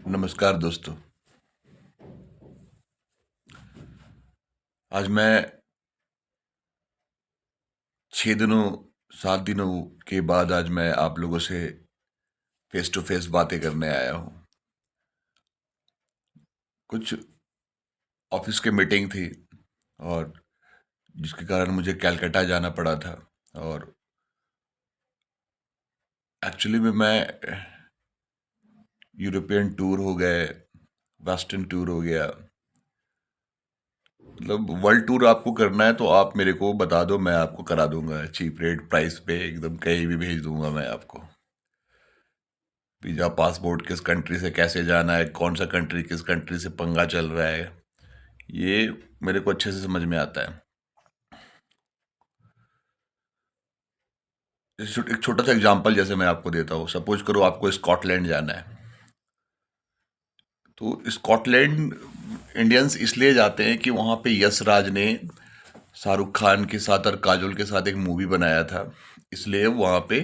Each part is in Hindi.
नमस्कार दोस्तों। आज मैं 6 दिनों 7 दिनों के बाद आज मैं आप लोगों से फेस टू फेस बातें करने आया हूँ। कुछ ऑफिस की मीटिंग थी और जिसके कारण मुझे कलकत्ता जाना पड़ा था। और एक्चुअली में मैं यूरोपियन टूर हो गए, वेस्टर्न टूर हो गया, मतलब वर्ल्ड टूर आपको करना है तो आप मेरे को बता दो, मैं आपको करा दूंगा चीप रेट प्राइस पे, एकदम कहीं भी भेज दूंगा मैं आपको। वीजा पासपोर्ट किस कंट्री से कैसे जाना है, कौन सा कंट्री किस कंट्री से पंगा चल रहा है, ये मेरे को अच्छे से समझ में आता है। एक छोटा सा एग्जांपल जैसे मैं आपको देता हूँ। सपोज करो आपको स्कॉटलैंड जाना है, तो स्कॉटलैंड इंडियंस इसलिए जाते हैं कि वहाँ पे यश राज ने शाहरुख खान के साथ और काजोल के साथ एक मूवी बनाया था, इसलिए वहाँ पे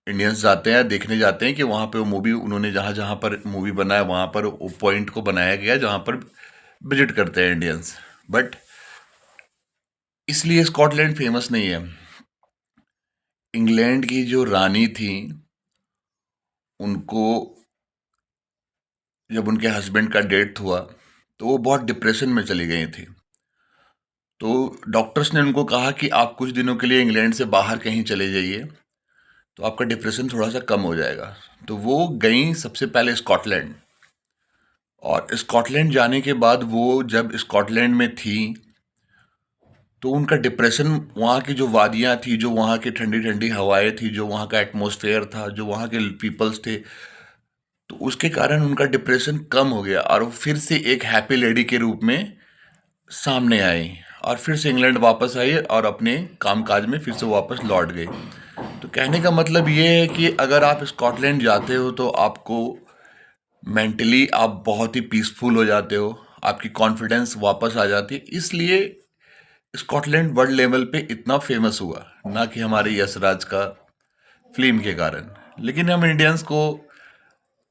इंडियंस जाते हैं, देखने जाते हैं कि वहाँ पे वो मूवी उन्होंने जहाँ जहाँ पर मूवी बनाया वहाँ पर वो पॉइंट को बनाया गया जहाँ पर विजिट करते हैं इंडियंस। बट इसलिए स्कॉटलैंड फेमस नहीं है। इंग्लैंड की जो रानी थी, उनको जब उनके हस्बैंड का डेथ हुआ तो वो बहुत डिप्रेशन में चली गई थी। तो डॉक्टर्स ने उनको कहा कि आप कुछ दिनों के लिए इंग्लैंड से बाहर कहीं चले जाइए तो आपका डिप्रेशन थोड़ा सा कम हो जाएगा। तो वो गई सबसे पहले स्कॉटलैंड, और स्कॉटलैंड जाने के बाद वो जब स्कॉटलैंड में थी तो उनका डिप्रेशन, वहाँ की जो वादियाँ थी, जो वहाँ की ठंडी ठंडी हवाएं थी, जो वहाँ का एटमॉस्फेयर था, जो वहाँ के पीपल्स थे, तो उसके कारण उनका डिप्रेशन कम हो गया और वो फिर से एक हैप्पी लेडी के रूप में सामने आई, और फिर से इंग्लैंड वापस आई और अपने कामकाज में फिर से वापस लौट गई। तो कहने का मतलब ये है कि अगर आप स्कॉटलैंड जाते हो तो आपको मेंटली आप बहुत ही पीसफुल हो जाते हो, आपकी कॉन्फिडेंस वापस आ जाती है। इसलिए स्कॉटलैंड वर्ल्ड लेवल पे इतना फेमस हुआ, ना कि हमारे यश राज का फिल्म के कारण। लेकिन हम इंडियंस को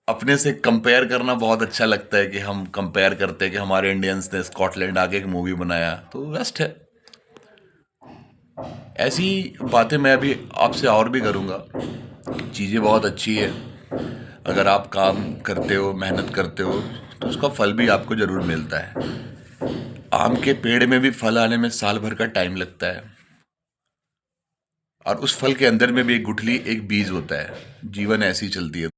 अपने से कंपेयर करना बहुत अच्छा लगता है कि हम कंपेयर करते हैं कि हमारे इंडियंस ने स्कॉटलैंड आके एक मूवी बनाया, तो बेस्ट है। ऐसी बातें मैं अभी आपसे और भी करूँगा। चीज़ें बहुत अच्छी है, अगर आप काम करते हो, मेहनत करते हो, तो उसका फल भी आपको ज़रूर मिलता है। आम के पेड़ में भी फल आने में साल भर का टाइम लगता है, और उस फल के अंदर में भी एक गुठली, एक बीज होता है। जीवन ऐसी चलती है।